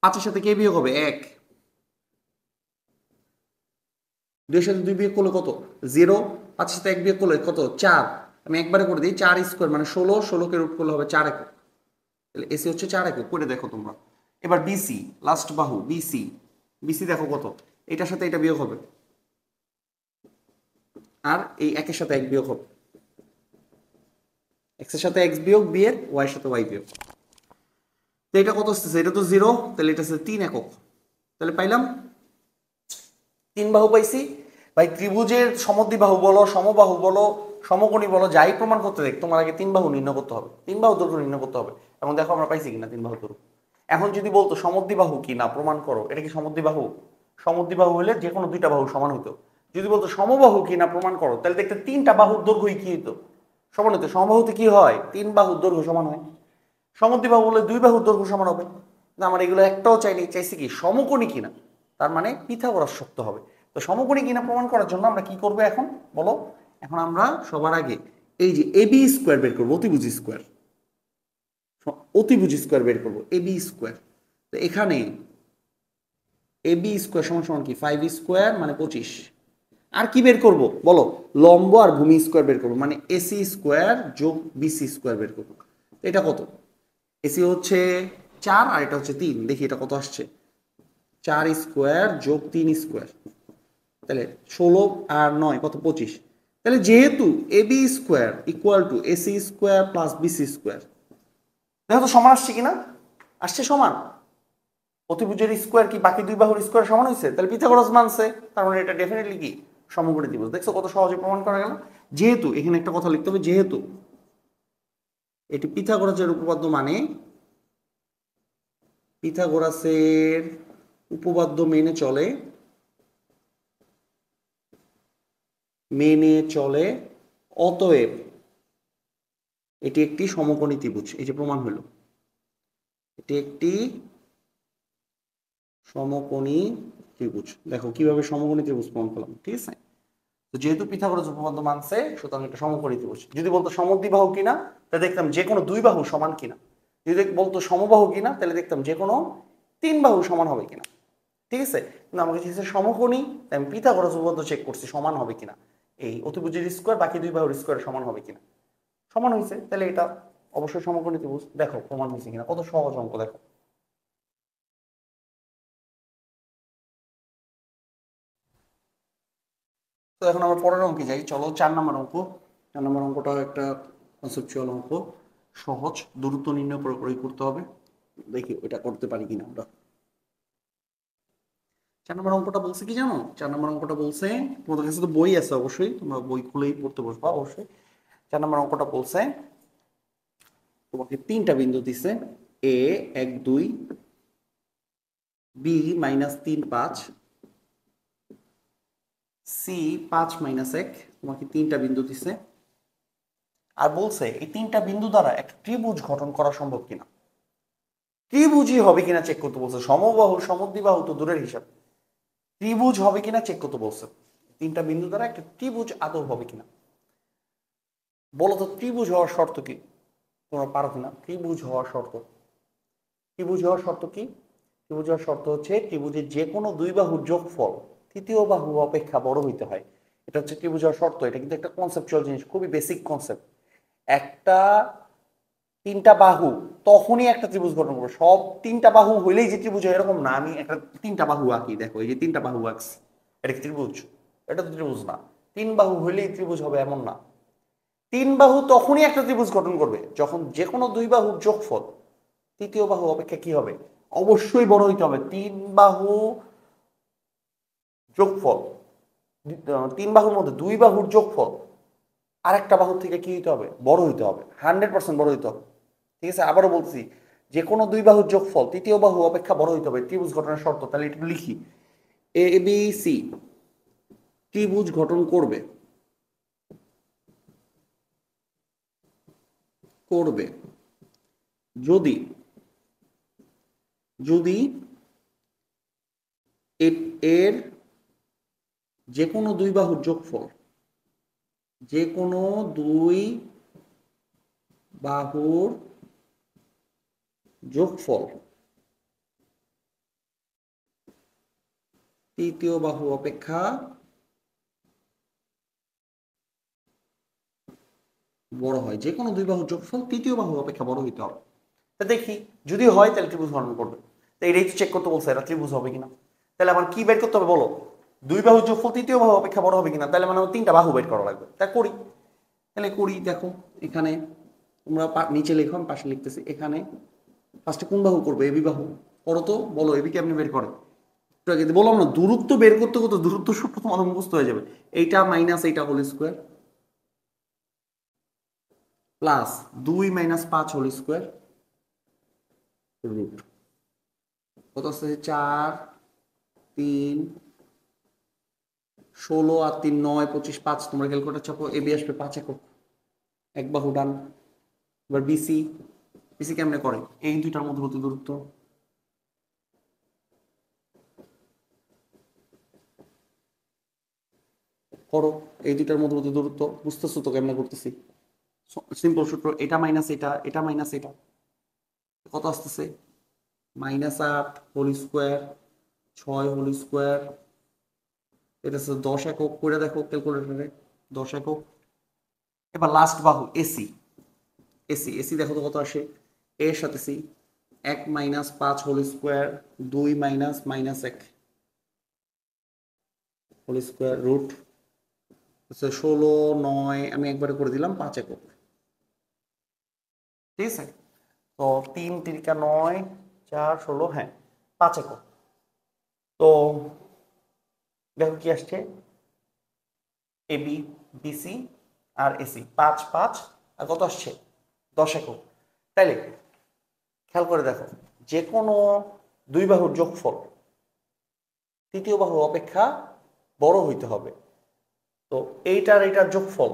5 এর সাথে কে বিয়োগ হবে 1, 2 এর সাথে 2 বিয়োগ করলে কত 0, 5 এর সাথে 1 বিয়োগ করলে কত 4। আমি একবারে করে দিই, 4 স্কোয়ার মানে 16, 16 কে রুট করলে হবে 4 একক। তাহলে এসি হচ্ছে 4 একক, করে দেখো তোমরা। এবার বিসি, লাস্ট বাহু বিসি, বিসি দেখো কত, এটার সাথে এটা বিয়োগ হবে, আর এই একের সাথে 1 বিয়োগ হবে, এক্স এর সাথে এক্স বিয়োগ বি এর, ওয়াই এর সাথে ওয়াই বিয়োগ। তো এটা কত আসতেছে? এটা তো 0, তাহলে এটা হচ্ছে 3 একক। তাহলে পাইলাম 3 বাহু পাইছি। ভাই ত্রিভুজের সমদ্বিবাহু বলো, সমবাহু বলো, সমকোণী বলো, যাই প্রমাণ করতে দেখ, তোমার আগে 3 বাহু নির্ণয় করতে হবে, 3 বাহু দৈর্ঘ্য নির্ণয় করতে হবে। এখন দেখো আমরা পাইছি কিনা 3 বাহু দৈর্ঘ্য। এখন যদি বলতো সমদ্বিবাহু কি না প্রমাণ করো, এটা কি সমদ্বিবাহু? সমদ্বিবাহু হলে যে কোনো 2টা বাহু সমান হইতো। যদি বলতো সমবাহু কি না প্রমাণ করো, তাহলে দেখতে 3টা বাহুর দৈর্ঘ্যই কি হইতো? সমান হইতো। সমবাহুতে কি হয়? 3 বাহুর দৈর্ঘ্য সমান হয়। সমদ্বিবাহু বলে 2 বাহুর দৈর্ঘ্য সমান হবে না। আমার এগুলো একটাও চাইনি, চাইছি কি সমকোণী কিনা, তার মানে পিথাগোরাস সত্য হবে। তো সমকোণী কিনা প্রমাণ করার জন্য আমরা কি করবো এখন বলো? এখন আমরা সবার আগে এই যে এবি স্কোয়ার বের করবো, অতিভুজ স্কোয়ার, অতিভুজ স্কোয়ার বের করবো, এবি স্কোয়ার। তো এখানে এবি স্কোয়ার সমান সমান কি 5 স্কোয়ার মানে 25। আর কি বের করব বলো? লম্ব আর ভূমি স্কোয়ার বের করবো, মানে এসি স্কোয়ার যোগ বিসি স্কোয়ার বের করবো। এটা কত? এসি হচ্ছে 4 আর এটা হচ্ছে 3। দেখি এটা কত আসছে, 4 স্কোয়ার যোগ 3 স্কোয়ার, তাহলে 16 আর 9 কত, 25। তাহলে যেহেতু AB square equal to AC square plus BC square, দেখো তো সমান আসছে কিনা, আসছে সমান। অতিভুজের স্কোয়ার কি বাকি দুই বাহুর স্কোয়ার সমান হয়েছে, তাহলে পিথাগোরাস মানছে, তার মানে এটা ডেফিনেটলি কি সমকোণী ত্রিভুজ। দেখছো কত সহজে প্রমাণ করা গেল। যেহেতু এখানে একটা কথা লিখতে হবে, যেহেতু এটি পিথাগোরাসের উপপাদ্য, মানে পিথাগোরাসের উপপাদ্য মেনে চলে, অতএব এটি একটি সমকোণী ত্রিভুজ। এই যে প্রমাণ হলো, এটি একটি সমকোণী ত্রিভুজ। দেখো কিভাবে সমকোণী ত্রিভুজ প্রমাণ করলাম, ঠিক আছে। তো যেহেতু পিথাগোরাস উপপাদ্য মানছে, সুতরাং এটা সমকোণী ত্রিভুজ। যদি বলতো সমদ্বিবাহু কিনা, তাহলে দেখতাম যে কোনো দুই বাহু সমান কিনা। যদি বলতো সমবাহু কিনা, তাহলে দেখতাম যে কোনো তিন বাহু সমান হবে কিনা, ঠিক আছে। কিন্তু আমাকে যেহেতু সমকোণী, তাই আমি পিথাগোরাস উপপাদ্য চেক করছি সমান হবে কিনা, এই অতিভুজের স্কোয়ার বাকি দুই বাহুর স্কোয়ার সমান হবে কিনা, সমান হয়েছে, তাহলে এটা অবশ্যই সমকোণী ত্রিভুজ। দেখো প্রমাণ হয়েছে কিনা, কত সহজ অঙ্ক দেখো। তো এখন আমরা পরের অঙ্কে যাই, চলো 4 নম্বর অঙ্ক। 4 নম্বর অঙ্কটা একটা কনসেপচুয়াল অঙ্ক, সহজ, দূরত্ব নির্ণয় পুরোপুরি করতে হবে। দেখি ওইটা করতে পারি কিনা আমরা। 4 নম্বর অঙ্কটা বলছে কি জানো, 4 নম্বর অঙ্কটা বলছে, তোমাদের কাছে তো বই আছে অবশ্যই, তোমরা বই খুলেই পড়তে বসবা অবশ্যই। 4 নম্বর অঙ্কটা বলছে তোমাকে 3টা বিন্দু দিছে, এ 1 2, বি -3 5, সি 5 - 1, তোমাকে 3টা বিন্দু দিছে। আর বলছে এই 3টা বিন্দু দ্বারা একটা ত্রিভুজ গঠন করা সম্ভব কিনা, ত্রিভুজই হবে কিনা চেক করতে বলছে। সমবাহু সমদ্বিবাহু তো দূরের হিসাব, ত্রিভুজ হবে কিনা চেক করতে বলছে। 3টা বিন্দু দ্বারা একটা ত্রিভুজ আদৌ হবে কিনা। বলো তো ত্রিভুজ হওয়ার শর্ত কি, তোমরা পারো কিনা। ত্রিভুজ হওয়ার শর্ত, ত্রিভুজ হওয়ার শর্ত কি, ত্রিভুজ হওয়ার শর্ত হচ্ছে ত্রিভুজের যে কোনো দুই বাহুর যোগফল তৃতীয় বাহু অপেক্ষা বড় হইতে হয়। এটা হচ্ছে ত্রিভুজ হওয়ার শর্ত। এটা কিন্তু একটা কনসেপচুয়াল জিনিস, খুবই বেসিক কনসেপ্ট। একটা 3টা বাহু তখনই একটা ত্রিভুজ গঠন করবে। সব 3টা বাহু হইলেই যে ত্রিভুজ হয় এরকম না। আমি একটা 3টা বাহু আঁকি, দেখো এই যে 3টা বাহু আঁকছি, এটা কি ত্রিভুজ? এটা তো ত্রিভুজ না। 3 বাহু হইলেই ত্রিভুজ হবে এমন না। 3 বাহু তখনই একটা ত্রিভুজ গঠন করবে যখন যে কোনো দুই বাহুর যোগফল তৃতীয় বাহু অপেক্ষা কি হবে, অবশ্যই বড় হইতে হবে। 3 বাহু যোগফল, 3 বাহুর মধ্যে দুই বাহুর যোগফল আরেকটা বাহুর থেকে কি হইতে হবে, বড় হইতে হবে, 100% বড় হইতে হবে, ঠিক আছে। আবারও বলছি, যে কোনো দুই বাহুর যোগফল তৃতীয় বাহু অপেক্ষা বড় হইতে হবে, ত্রিভুজ গঠনের শর্ত। তাহলে এটা লিখি, এ বি সি ত্রিভুজ গঠন করবে, করবে যদি যদি এর যে কোনো দুই বাহুর যোগফল, যে কোনো দুই বাহুর যোগফল তৃতীয় বাহু অপেক্ষা বড় হয়। যে কোনো দুই বাহুর যোগফল তৃতীয় বাহু অপেক্ষা বড় হইতে হবে। তা দেখি যদি হয় তাহলে ত্রিভুজ গঠন করবে। তো এটাই তো চেক করতে বলছে, এটা ত্রিভুজ হবে কিনা। তাহলে আমার কি বের করতে হবে বলো, দুই বাহুর যোগফল তৃতীয় বাহু অপেক্ষা বড় হবে কিনা। তাহলে মানে আমার 3টা বাহু বের করা লাগবে। তা করি, তাহলে করি। দেখো এখানে তোমরা নিচে লেখো, আমি পাশে লিখতেছি। এখানে ফার্স্টে কোন বাহু করবে, এবি বাহু করো। তো বলো এবি কেমনে বের করে, একটু আগে বললাম না, দূরত্ব বের করতে করতে দূরত্ব সূত্র তোমাদের মুখস্থ হয়ে যাবে। এইটা মাইনাস এইটা whole square plus 2 - 5 whole square root কত আছে, 4 3 16 আর 3 9 25 5। তোমরা ক্যালকুলেটর চাপো, এবি আসবে 5 একক, এক বাহু ডান। এবার বিসি, বিসি কেমনে করে, এই দুইটার মধ্যবর্তী দূরত্ব করো, এই দুইটার মধ্যবর্তী দূরত্ব বুঝতেছো তো কেমনে করতেছি। সিম্পল সূত্র, এটা মাইনাস এটা, এটা মাইনাস এটা, কত আসতেছে -8 হোল স্কোয়ার 6 হোল স্কোয়ার। এটা হচ্ছে 10 একক করে দেখো ক্যালকুলেটরে, 10 একক। এবার লাস্ট বাহু এসি, এসি এসি দেখো তো কত আসে, এর সাথে C 1 minus 5 whole square, 2 minus minus 1 whole square, root 16 9, আমি একবারে করে দিলাম 5 একক। ঠিক আছে, তো 3 তিরিকা 9 4 16, হ্যাঁ 5 একক। তো দেখো কি আসছে, এবি বিসি আর এসি 5 5, আর কত আসছে 10 একক। তাইলে খেয়াল করে দেখো, যে কোনো দুই বাহুর যোগফল তৃতীয় বাহু অপেক্ষা বড় হইতে হবে। তো এইটার এইটার যোগফল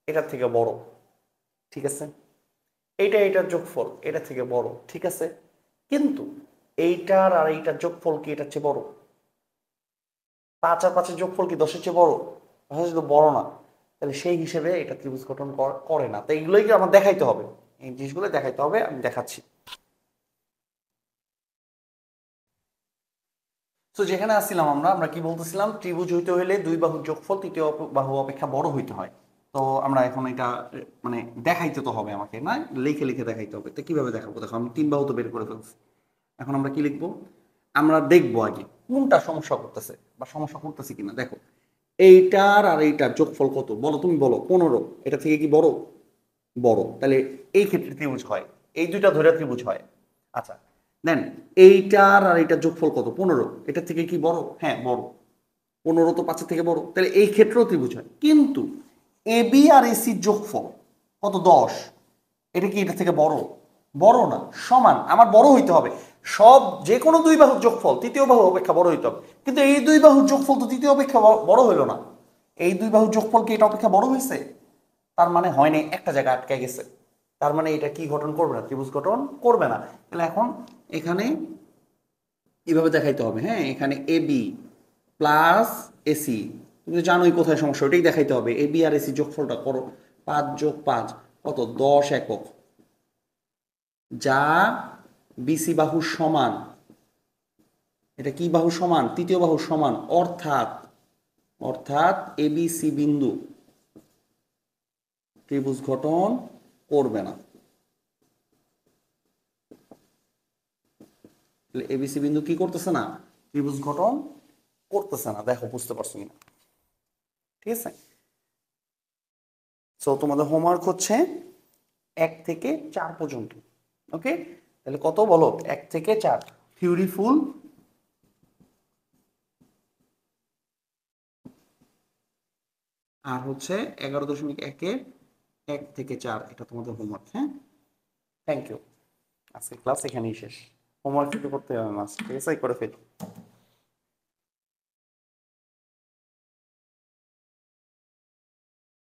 এটার থেকে বড়, ঠিক আছে, এইটার যোগফল এটা থেকে বড়, ঠিক আছে, কিন্তু এইটার আর এইটার যোগফল কি এটার চেয়ে বড়? 5 আর 5 এর যোগফল কি 10 এর চেয়ে বড়? তো বড় না, তাহলে সেই হিসেবে এটা ত্রিভুজ গঠন করে না। তো এইগুলোই কি আমার দেখাইতে হবে, এই জিনিসগুলো দেখাইতে হবে, আমি দেখাচ্ছি। তো যেখানে আসছিলাম আমরা আমরা কি বলতেছিলাম, ত্রিভুজ হইতে হইলে দুই বাহুর যোগফল তৃতীয় বাহু অপেক্ষা বড় হইতে হয়। তো আমরা এখন এটা মানে দেখাইতে তো হবে আমাকে, না লিখে লিখে দেখাইতে হবে। তো কিভাবে দেখাবো, দেখো আমি 3 বাহু তো বের করে ফেলছি। এখন আমরা কি লিখবো, আমরা দেখবো আগে কোনটা সমস্যা করতেছে বা সমস্যা করতেছে কিনা। দেখো এইটার আর এইটার যোগফল কত বলো, তুমি বলো। 15, এটা থেকে কি বড়? বড়, তাহলে এই ক্ষেত্রে ত্রিভুজ হয়, এই দুইটা ধরে ত্রিভুজ হয়। আচ্ছা দেন, এইটার আর এইটার যোগফল কত? 15, এটা থেকে কি বড়? হ্যাঁ বড়, 15 তো 5 থেকে বড়, তাহলে এই ক্ষেত্রেও ত্রিভুজ হয়। কিন্তু এ বি আর এসির যোগফল কত? 10, এটা কি এটা থেকে বড়? বড় না, সমান। আমার বড় হইতে হবে, সব যে কোনো দুই বাহুর যোগফল তৃতীয় বাহু অপেক্ষা বড় হইতে হবে। কিন্তু এই দুই বাহুর যোগফল তো তৃতীয় অপেক্ষা বড় হইলো না। এই দুই বাহুর যোগফল কি এটা অপেক্ষা বড় হয়েছে? তার মানে হয়নি, একটা জায়গায় আটকে গেছে। তার মানে এটা কি গঠন করবে না? ত্রিভুজ গঠন করবে না। তাহলে এখন এখানে কিভাবে দেখাইতে হবে, হ্যাঁ এখানে এ বি প্লাস এসি, তুমি তো জানোই কোথায় সমস্যা, ওটাই দেখাইতে হবে। এ বি আর এসি যোগফলটা করো, 5 যোগ 5 কত? 10 একক, যা বিসি বাহুর সমান। এটা কি বাহু সমান? তৃতীয় বাহু সমান, অর্থাৎ অর্থাৎ এবিসি বিন্দু ত্রিভুজ গঠন করবে না। এবিসি বিন্দু কি করতেছে না? ত্রিভুজ গঠন করতেছে না। দেখো বুঝতে পারছো কিনা, ঠিক আছে। সো তোমাদের হোমওয়ার্ক হচ্ছে 1 থেকে 4 পর্যন্ত। ওকে, তাহলে কত বলো? 1 থেকে 4 থিওরি ফুল, আর হচ্ছে 11.1-এর 1 থেকে 4, এটা তোমাদের হোমওয়ার্ক। হ্যাঁ, থ্যাংক ইউ। আজকে ক্লাস এখানেই শেষ। হোমওয়ার্ক করতে হবে মাস্ট, ঠিক আছে, করে ফেলি।